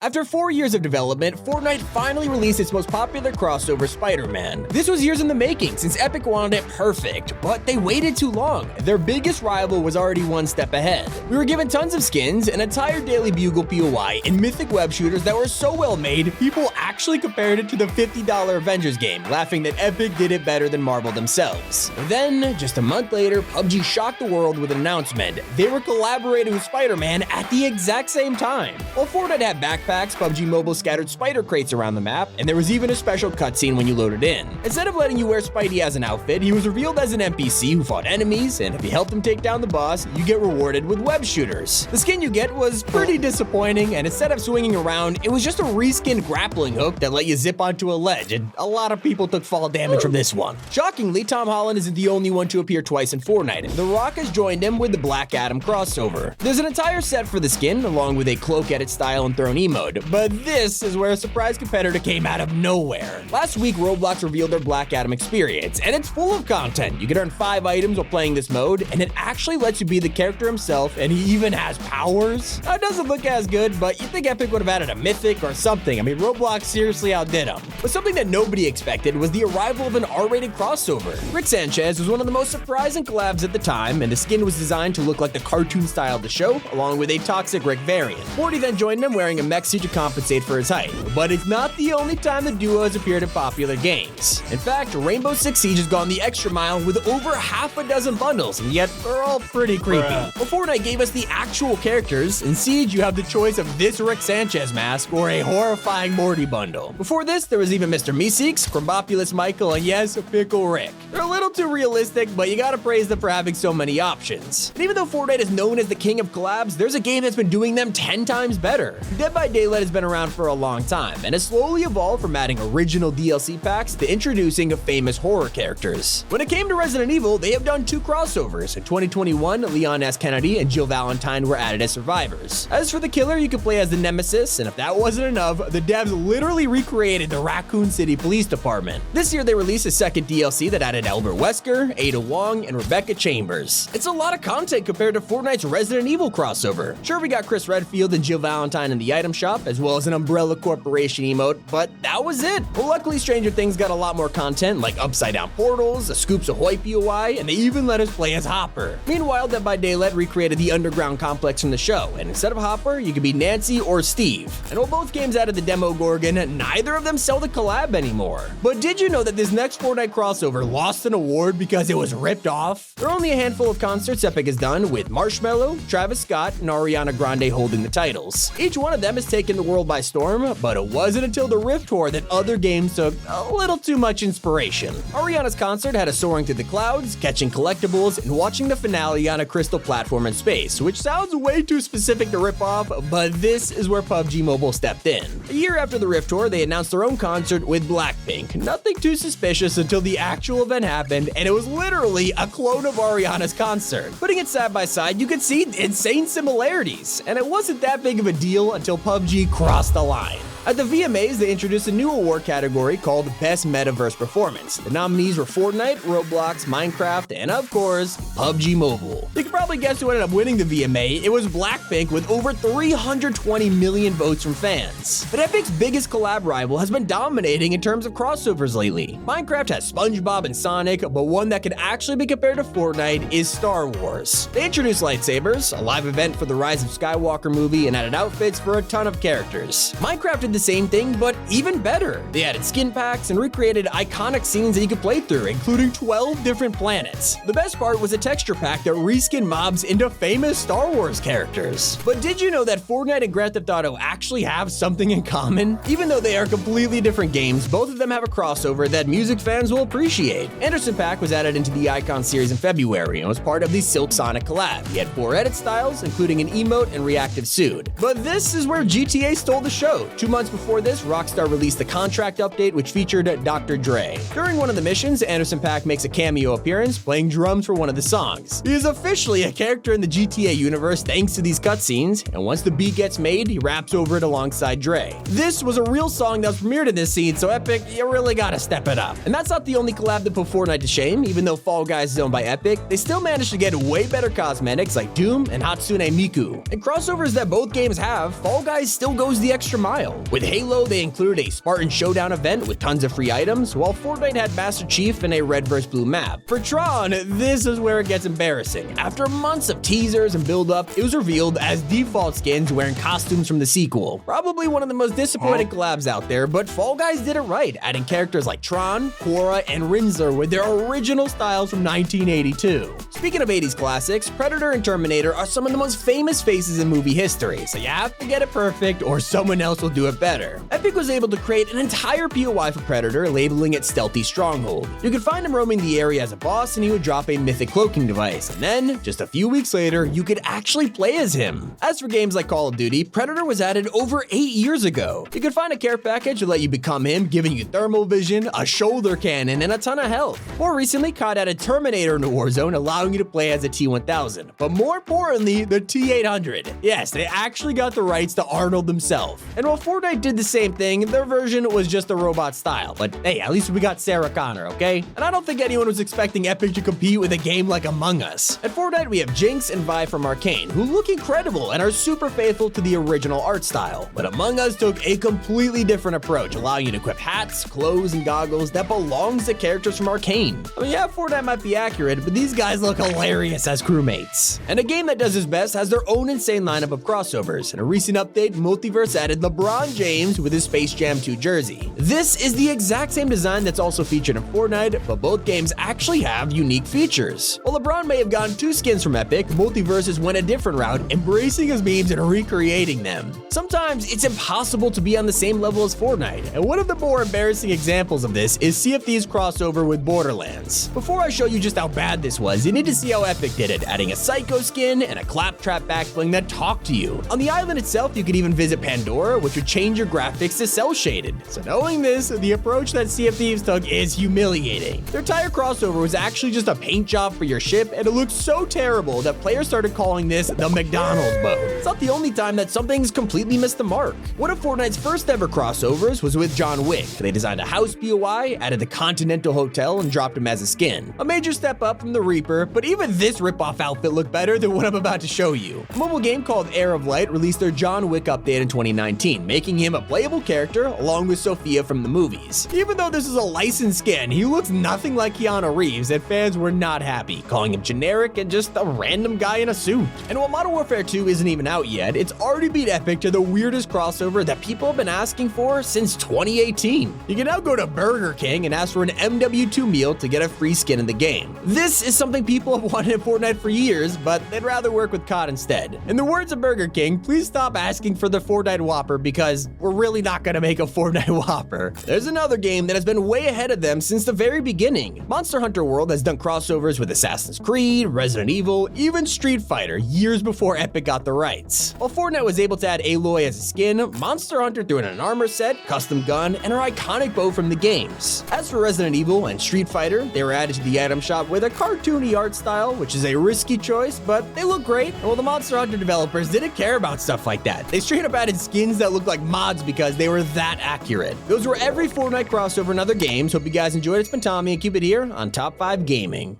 After 4 years of development, Fortnite finally released its most popular crossover, Spider-Man. This was years in the making since Epic wanted it perfect, but they waited too long. Their biggest rival was already one step ahead. We were given tons of skins, an entire Daily Bugle POI, and mythic web shooters that were so well made, people actually compared it to the $50 Avengers game, laughing that Epic did it better than Marvel themselves. And then, just a month later, PUBG shocked the world with an announcement. They were collaborating with Spider-Man at the exact same time. While Fortnite had backpacks, PUBG Mobile scattered spider crates around the map, and there was even a special cutscene when you loaded in. Instead of letting you wear Spidey as an outfit, he was revealed as an NPC who fought enemies, and if you helped him take down the boss, you get rewarded with web shooters. The skin you get was pretty disappointing, and instead of swinging around, it was just a reskinned grappling hook that let you zip onto a ledge, and a lot of people took fall damage from this one. Shockingly, Tom Holland isn't the only one to appear twice in Fortnite. The Rock has joined him with the Black Adam crossover. There's an entire set for the skin, along with a cloak edit style and throne emote, but this is where a surprise competitor came out of nowhere. Last week, Roblox revealed their Black Adam experience, and it's full of content. You can earn 5 items while playing this mode, and it actually lets you be the character himself, and he even has powers. Now, it doesn't look as good, but you'd think Epic would have added a mythic or something. I mean, Roblox seriously outdid them. But something that nobody expected was the arrival of an R-rated crossover. Rick Sanchez was one of the most surprising collabs at the time, and the skin was designed to look like the cartoon style of the show, along with a toxic Rick variant. MORTY then joined him wearing a mech suit to compensate for his height. But it's not the only time the duo has appeared in popular games. In fact, Rainbow Six Siege has gone the extra mile with over half a dozen bundles, and yet they're all pretty creepy. But Fortnite gave us the actual characters. In Siege, you have the choice of this Rick Sanchez mask or a horrifying MORTY bundle. Before this, there was even Mr. Meeseeks, Crumbopulous Michael, and yes, Pickle Rick. They're a little too realistic, but you gotta praise them for having so many options. And even though Fortnite is known as the king of collabs, there's a game that's been doing them 10 times better. Dead by Daylight has been around for a long time, and has slowly evolved from adding original DLC packs to introducing famous horror characters. When it came to Resident Evil, they have done 2 crossovers. In 2021, Leon S. Kennedy and Jill Valentine were added as survivors. As for the killer, you could play as the Nemesis, and if that wasn't enough, the devs literally recreated the Raccoon City Police Department. This year, they released a second DLC that added Albert Wesker, Ada Wong, and Rebecca Chambers. It's a lot of content compared to Fortnite's Resident Evil crossover. Sure, we got Chris Redfield and Jill Valentine in the item shop, as well as an Umbrella Corporation emote, but that was it. Well, luckily, Stranger Things got a lot more content, like Upside Down Portals, a Scoops Ahoy POI, and they even let us play as Hopper. Meanwhile, Dead by Daylight recreated the underground complex from the show, and instead of Hopper, you could be Nancy or Steve. And while both games added the demo Gorgon, neither of them sell the collab anymore. But did you know that this next Fortnite crossover lost an award because it was ripped off? There are only a handful of concerts Epic has done, with Marshmello, Travis Scott, and Ariana Grande holding the titles. Each one of them has taken the world by storm, but it wasn't until the Rift Tour that other games took a little too much inspiration. Ariana's concert had us soaring through the clouds, catching collectibles, and watching the finale on a crystal platform in space, which sounds way too specific to rip off, but this is where PUBG Mobile stepped in. A year after the Rift Tour, they announced their own concert with Blackpink. Nothing too suspicious until the actual event happened, and it was literally a clone of Ariana's concert. Putting it side by side, you could see insane similarities, and it wasn't that big of a deal until PUBG crossed the line. At the VMAs, they introduced a new award category called Best Metaverse Performance. The nominees were Fortnite, Roblox, Minecraft, and of course, PUBG Mobile. You can probably guess who ended up winning the VMA. It was Blackpink with over 320 million votes from fans. But Epic's biggest collab rival has been dominating in terms of crossovers lately. Minecraft has SpongeBob and Sonic, but one that could actually be compared to Fortnite is Star Wars. They introduced lightsabers, a live event for the Rise of Skywalker movie, and added outfits for a ton of characters. Minecraft did the same thing, but even better. They added skin packs and recreated iconic scenes that you could play through, including 12 different planets. The best part was a texture pack that reskinned mobs into famous Star Wars characters. But did you know that Fortnite and Grand Theft Auto actually have something in common? Even though they are completely different games, both of them have a crossover that music fans will appreciate. Anderson .Paak was added into the Icon series in February and was part of the Silk Sonic collab. He had 4 edit styles, including an emote and reactive suit. But this is where GTA stole the show. 2 months months before this, Rockstar released the Contract update, which featured Dr. Dre. During one of the missions, Anderson .Paak makes a cameo appearance, playing drums for one of the songs. He is officially a character in the GTA universe thanks to these cutscenes, and once the beat gets made, he raps over it alongside Dre. This was a real song that was premiered in this scene, so Epic, you really gotta step it up. And that's not the only collab that put Fortnite to shame. Even though Fall Guys is owned by Epic, they still managed to get way better cosmetics like Doom and Hatsune Miku. And crossovers that both games have, Fall Guys still goes the extra mile. With Halo, they included a Spartan Showdown event with tons of free items, while Fortnite had Master Chief in a red vs blue map. For Tron, this is where it gets embarrassing. After months of teasers and build-up, it was revealed as default skins wearing costumes from the sequel. Probably one of the most disappointing collabs out there, but Fall Guys did it right, adding characters like Tron, Korra, and Rinsler with their original styles from 1982. Speaking of 80s classics, Predator and Terminator are some of the most famous faces in movie history, so you have to get it perfect or someone else will do it better. Epic was able to create an entire POI for Predator, labeling it Stealthy Stronghold. You could find him roaming the area as a boss, and he would drop a mythic cloaking device, and then, just a few weeks later, you could actually play as him. As for games like Call of Duty, Predator was added over 8 years ago. You could find a care package to let you become him, giving you thermal vision, a shoulder cannon, and a ton of health. More recently, COD added Terminator into Warzone, allowing you to play as a T-1000. But more importantly, the T-800. Yes, they actually got the rights to Arnold himself. And while Fortnite did the same thing, their version was just a robot style. But hey, at least we got Sarah Connor, okay? And I don't think anyone was expecting Epic to compete with a game like Among Us. At Fortnite, we have Jinx and Vi from Arcane, who look incredible and are super faithful to the original art style. But Among Us took a completely different approach, allowing you to equip hats, clothes, and goggles that belongs to characters from Arcane. I mean, yeah, Fortnite might be accurate, but these guys look hilarious as crewmates. And a game that does its best has their own insane lineup of crossovers. In a recent update, Multiverse added LeBron James with his Space Jam 2 jersey. This is the exact same design that's also featured in Fortnite, but both games actually have unique features. While LeBron may have gotten 2 skins from Epic, Multiverses went a different route, embracing his memes and recreating them. Sometimes it's impossible to be on the same level as Fortnite, and one of the more embarrassing examples of this is CFD's crossover with Borderlands. Before I show you just how bad this was, you need to see how Epic did it, adding a Psycho skin and a Claptrap backbling that talk to you. On the island itself, you could even visit Pandora, which would change your graphics to cel-shaded. So knowing this, the approach that Sea of Thieves took is humiliating. Their entire crossover was actually just a paint job for your ship, and it looked so terrible that players started calling this the McDonald's mode. It's not the only time that something's completely missed the mark. One of Fortnite's first ever crossovers was with John Wick. They designed a house POI, added the Continental Hotel, and dropped him as a skin. A major step up from the Reaper, but even this ripoff outfit looked better than what I'm about to show you. A mobile game called Air of Light released their John Wick update in 2019, making him a playable character along with Sophia from the movies. Even though this is a licensed skin, he looks nothing like Keanu Reeves, and fans were not happy, calling him generic and just a random guy in a suit. And while Modern Warfare 2 isn't even out yet, it's already beat Epic to the weirdest crossover that people have been asking for since 2018. You can now go to Burger King and ask for an MW2 meal to get a free skin in the game. This is something people have wanted in Fortnite for years, but they'd rather work with COD instead. In the words of Burger King, please stop asking for the Fortnite Whopper because we're really not gonna make a Fortnite Whopper. There's another game that has been way ahead of them since the very beginning. Monster Hunter World has done crossovers with Assassin's Creed, Resident Evil, even Street Fighter years before Epic got the rights. While Fortnite was able to add Aloy as a skin, Monster Hunter threw in an armor set, custom gun, and her iconic bow from the games. As for Resident Evil and Street Fighter, they were added to the item shop with a cartoony art style, which is a risky choice, but they look great. And while the Monster Hunter developers didn't care about stuff like that, they straight up added skins that looked like mods because they were that accurate. Those were every Fortnite crossover in other games. Hope you guys enjoyed. It's been Tommy, and keep it here on Top 5 Gaming.